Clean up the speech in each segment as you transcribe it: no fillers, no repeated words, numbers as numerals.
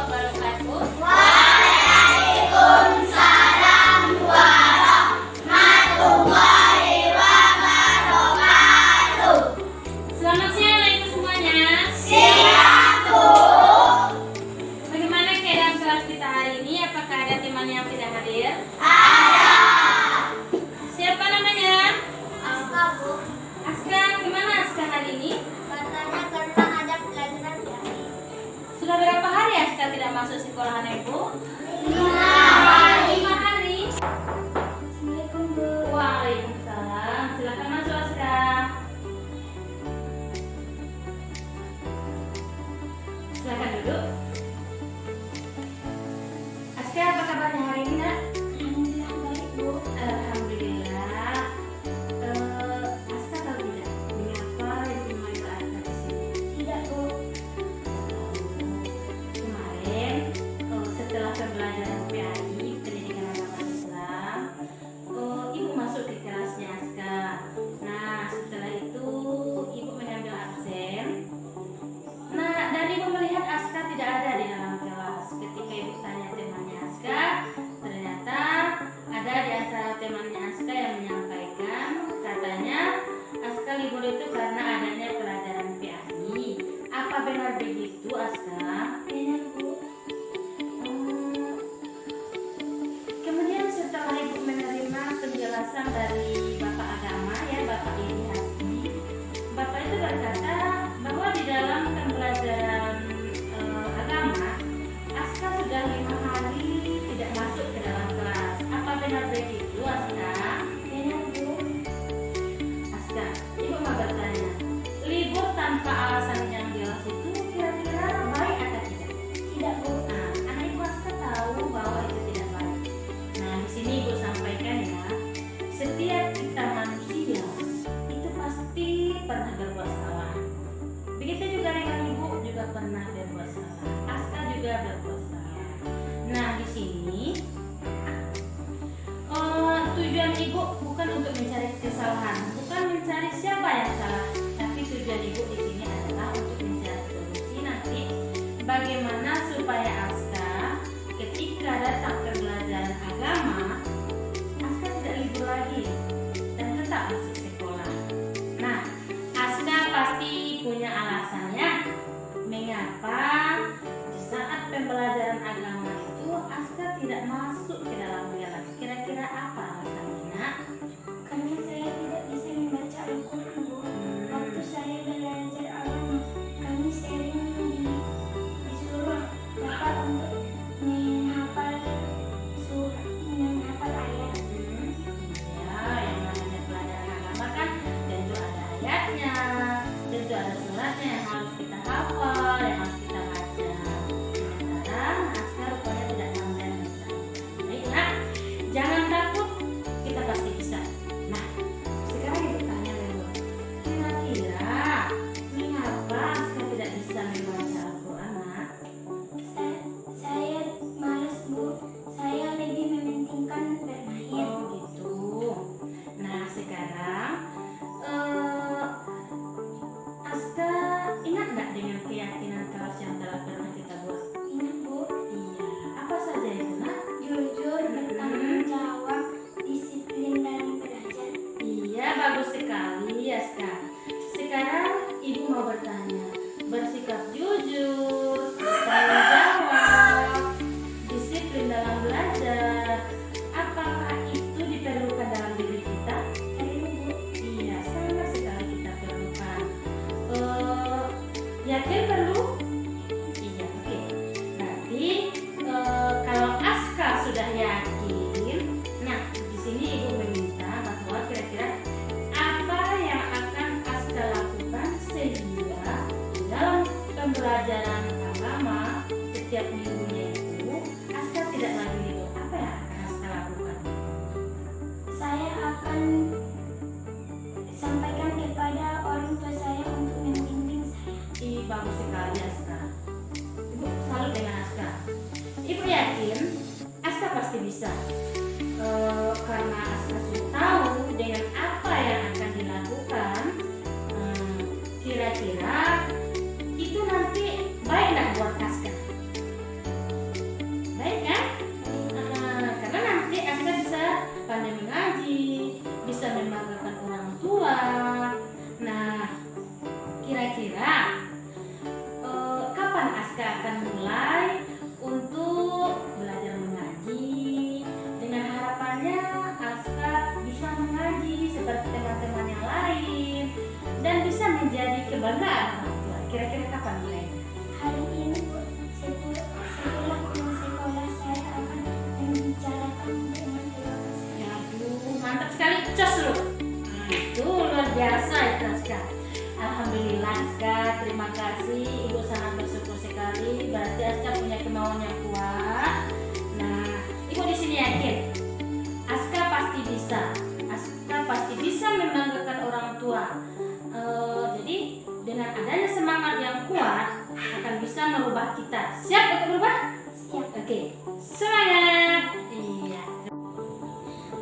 wabarakatuh. Waalaikumsalam warahmatullahi wabarakatuh. Selamat siang ibu semuanya. Siang, Bu. Bagaimana keadaan kelas kita hari ini? Apakah ada teman yang tidak hadir? Ada. Siapa namanya? Aska, Bu. Aska. Gimana Aska hari ini? Katanya karena ada pelajaran hari. Sudah berapa hari Aska tidak masuk sekolahan ibu? 5 hari. 5 hari. Assalamualaikum, Bu. Waalaikumsalam. Silakan masuk Aska. Silakan duduk. Aska, apa kabarnya hari ini, Nak? Alhamdulillah baik, Bu. Alhamdulillah. Aska tahu tidak mengapa ibu memanggil Aska di sini? Tidak, Bu. Kemarin setelah pembelajaran PAI Pendidikan Agama Islam, ibu masuk di kelasnya Aska. Nah, setelah itu ibu mengambil absen. Nah, dan ibu melihat Aska tidak ada di dalam kelas. Ketika ibu tanya temannya Aska, ternyata ada di antara temannya Aska yang menyampaikan katanya Aska libur itu karena adanya pelajaran PAI. Apa benar begitu Aska? Benar, Bu. Kemudian setelah ibu menerima penjelasan dari Bapak Agama ya, Bapak Ini Hasbi, Bapak itu berkata bahwa di dalam pembelajaran agama, Aska sudah 5 hari tidak masuk ke dalam kelas. Apa benar begitu Aska? Benar, Bu. Aska, ibu mau bertanya, libur tanpa alasan yang jelas itu kira-kira baik atau tidak? Tidak, Bu. Nah, anak ibu Aska tahu bahwa itu tidak baik. Nah, di sini ibu sampaikan ya, setiap kita manusia itu pasti pernah berbuat salah. Begitu juga dengan ibu juga pernah berbuat salah. Aska juga berbuat salah. Nah, di sini tujuan ibu bukan untuk mencari kesalahan, bukan mencari siapa yang salah, tapi tujuan ibu di sini adalah untuk mencari solusi nanti bagaimana supaya Aska ketika datang ke pelajaran agama, Aska tidak libur lagi dan tetap masuk sekolah. Nah, Aska pasti punya alasannya mengapa di saat pembelajaran agama itu Aska tidak masuk ke dalam kelas. Kira-kira apa alasannya, Nak? Karena saya tidak bisa membaca Al-Quran, Bu. Waktu saya belajar agama, kami sering disuruh Bapak untuk menghafal surah, menghafal ayat. Ya, yang namanya pelajaran agama kan tentu ada ayatnya, tentu ada suratnya yang harus kita hafal, yang harus kita baca. Sekarang Aska rupanya tidak pandai membaca. Baik, Nak, jangan takut, kita pasti bisa. Nah, sekarang ibu tanya dulu, kira-kira mengapa Aska tidak bisa membaca Al-Quran, Nak? Saya malas, Bu. Saya lebih mementingkan bermain. Oh gitu. Nah sekarang Aska ingat nggak dengan keyakinan kelas yang telah pernah kita buat? Ingat, Bu. Iya. Apa saja itu, Nak? Jujur, bertanggung jawab, disiplin dalam belajar. Iya, bagus sekali Aska. Sekarang ibu mau bertanya, bersikap jujur, bertanggung jawab, disiplin dalam belajar. Apakah itu diperlukan dalam diri kita? Perlu, Bu. Iya, sangat sekali kita perlukan. Yakin perlu? Iya, oke. Berarti kalau Aska sudah yakin, nah di sini ibu meminta bahwa kira-kira apa yang akan Aska lakukan sehingga di dalam pembelajaran agama setiap minggunya itu Aska tidak lagi libur. Apa yang akan Aska lakukan? Saya akan sampaikan kepada orang tua saya untuk membimbing saya. Ih, bagus sekali Aska. Ibu salut dengan Aska. Ibu yakin Aska pasti bisa. Karena Aska sudah tahu dengan apa yang akan dilakukan. Kira-kira itu nanti baik nggak buat Aska? Aska akan mulai untuk belajar mengaji dengan harapannya Aska bisa mengaji seperti teman-teman yang lain dan bisa menjadi kebanggaan orang tua. Kira-kira kapan mulai? Hari ini Bu, setelah pulang sekolah saya akan membicarakan dengan keluarga saya. Ya aduh, mantap sekali, cos lu. Nah, itu luar biasa itu Aska. Alhamdulillah Aska, terima kasih. Ibu sangat bersyukur sekali. Berarti Aska punya kemauan yang kuat. Nah, Ibu di sini yakin Aska pasti bisa. Aska pasti bisa membanggakan orang tua. Jadi dengan adanya semangat yang kuat akan bisa merubah kita. Siap untuk berubah? Siap. Oke, semangat. Iya.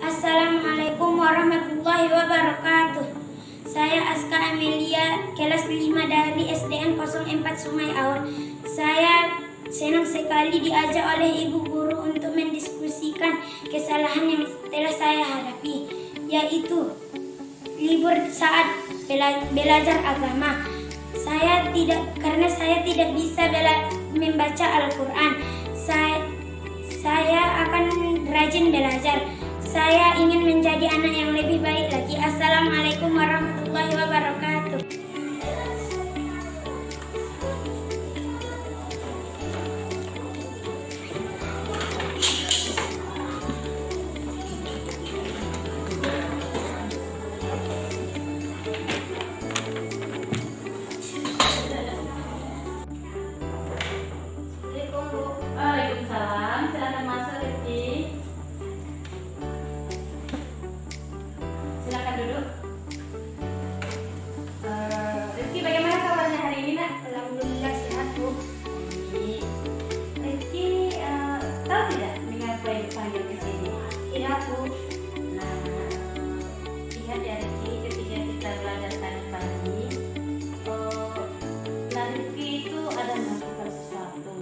Assalamualaikum warahmatullahi wabarakatuh. Saya Aska Amelia, kelas 5 dari SDN 04 Sungai Aur. Saya senang sekali diajak oleh ibu guru untuk mendiskusikan kesalahan yang telah saya hadapi, yaitu libur saat belajar agama. Karena saya tidak bisa membaca Al-Quran. Saya akan rajin belajar. Saya ingin menjadi anak yang lebih baik lagi. Assalamualaikum warahmatullahi wabarakatuh. Assalamualaikum Bu. Waalaikumsalam. Silakan masuk, Rifki. Silakan duduk. Rifki, bagaimana kabarnya hari ini, Nak? Alhamdulillah sehat Bu. Baik. Rifki, tahu tidak mengapa Ibu panggil ke sini? Tidak Bu. Nah, lihat ya Rifki, ketika kita belajar tadi pagi, Rifki itu ada melakukan sesuatu.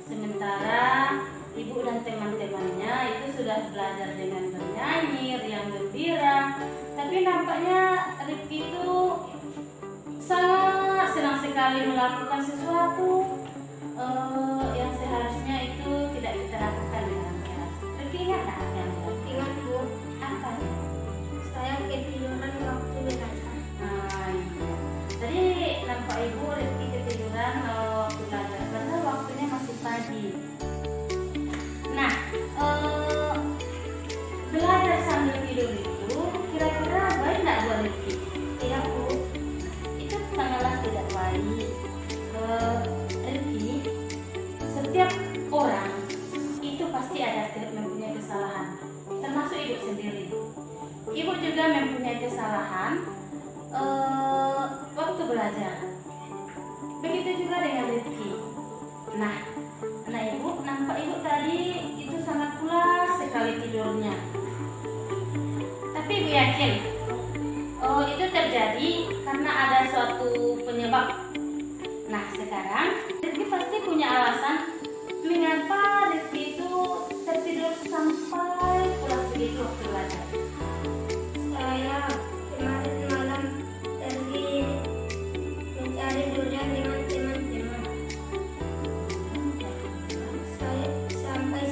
Sementara ibu dan teman-temannya itu sudah belajar dengan bernyanyi, riang gembira. Tapi nampaknya Rifki itu sangat senang sekali melakukan sesuatu yang seharusnya itu tidak kita lakukan dengan keras. Rifki ingat tak yang Ingat Bu, apa? saya ketiduran waktu belajar. Nah, iya. Tadi nampak ibu Rifki ketiduran waktu belajar karena waktunya masih pagi. Nah, belajar sambil tidur itu kira-kira baik nggak buat Rifki? Tidak Bu. Itu sangatlah tidak baik. Rifki, setiap orang itu pasti ada mempunyai kesalahan, termasuk ibu sendiri. Ibu juga mempunyai kesalahan waktu belajar. Begitu juga dengan Rifki. Nah, anak ibu, nampak ibu tadi itu sangat pulas sekali tidurnya. Tapi ibu yakin, itu terjadi karena ada suatu penyebab. Nah, sekarang Rifki pasti punya alasan mengapa Rifki itu tertidur sampai pulas begitu waktu belajar. Saya kemarin malam pergi mencari durian dengan teman-teman.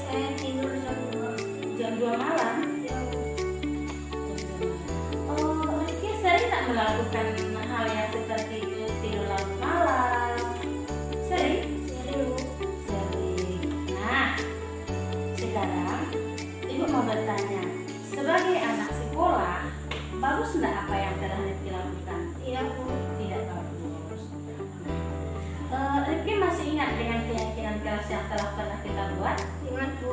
Saya tidur jam 2. Jam 2 malam. Rifki sering tak melakukan hal yang seperti itu, tidur larut malam? Sering? Sering Bu. Sering. Nah, sekarang ibu mau bertanya, sebagai anak sekolah, bagus enggak apa yang telah Rifki lakukan? Tidak Bu. Tidak bagus. Rifki masih ingat dengan keyakinan keras yang telah pernah kita buat? Ingat Bu.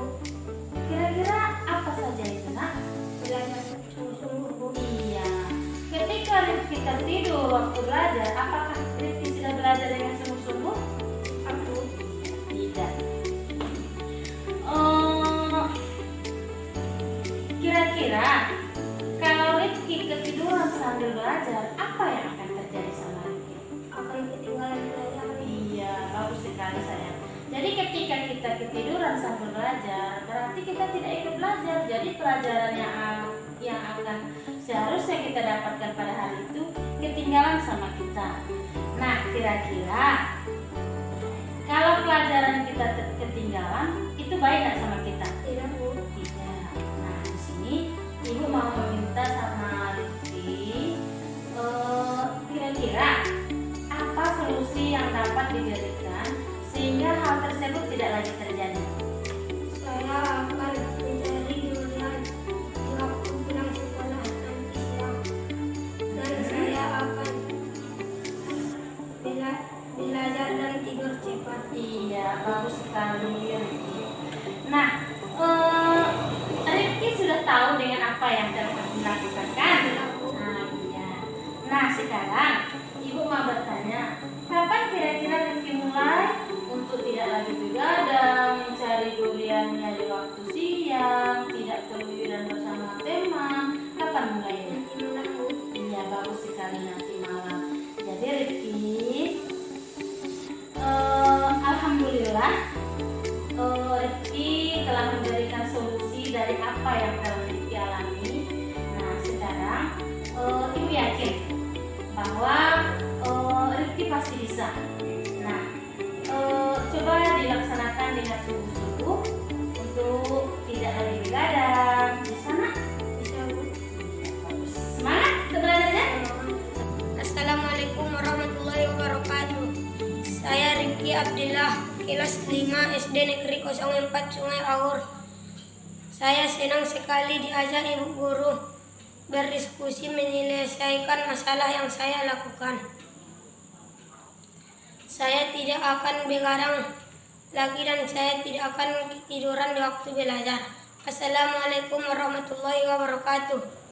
Kira-kira apa saja itu, Nak? Belajar sungguh-sungguh Bu. Iya. Ketika Rifki tertidur waktu belajar, apakah Rifki sudah belajar dengan sungguh-sungguh? Aku Tidak. Kira-kira kalau Rifki ketiduran sambil belajar, apa yang akan terjadi sama Rifki? akan ketinggalan belajar. Iya, bagus sekali sayang. Jadi ketika kita ketiduran sambil belajar, berarti kita tidak ikut belajar. Jadi pelajaran yang akan seharusnya kita dapatkan pada hari itu ketinggalan sama kita. Nah, kira-kira kalau pelajaran ketinggalan, itu baik nggak sama kita? Tidak, Bu. Tidak. Nah, di sini Ibu mau meminta sama Rifki, kira-kira apa solusi yang dapat diberikan sehingga hal tersebut tidak lagi terjadi? Saya akan mencari durian di waktu pulang sekolah nanti siang. Dan saya akan belajar dan tidur cepat. Iya, bagus sekali Rifki. Nah, Rifki sudah tahu dengan apa yang telah dilakukan kan? Nah, iya. Nah, sekarang Ibu mau bertanya, kapan kira-kira Rifki mulai untuk tidak lagi begadang, mencari duriannya di waktu siang, tidak keluyuran bersama teman? Kapan mulainya? Nanti malam, Bu. Iya, bagus sekali nanti malam. Jadi Rifki, alhamdulillah Rifki telah memberikan solusi dari apa yang telah Rifki alami. Nah, sekarang Ibu yakin bahwa Rifki pasti bisa. Nah, coba dilaksanakan dengan sungguh-sungguh untuk tidak lagi begadang. Bisa nak? Bisa, Bu. Bagus. Semangat untuk belajarnya. Assalamualaikum warahmatullahi wabarakatuh. Saya Rifki Abdillah, kelas 5 SD Negeri 04 Sungai Aur. Saya senang sekali diajak ibu guru berdiskusi menyelesaikan masalah yang saya lakukan. Saya tidak akan begadang lagi dan saya tidak akan tiduran di waktu belajar. Assalamualaikum warahmatullahi wabarakatuh.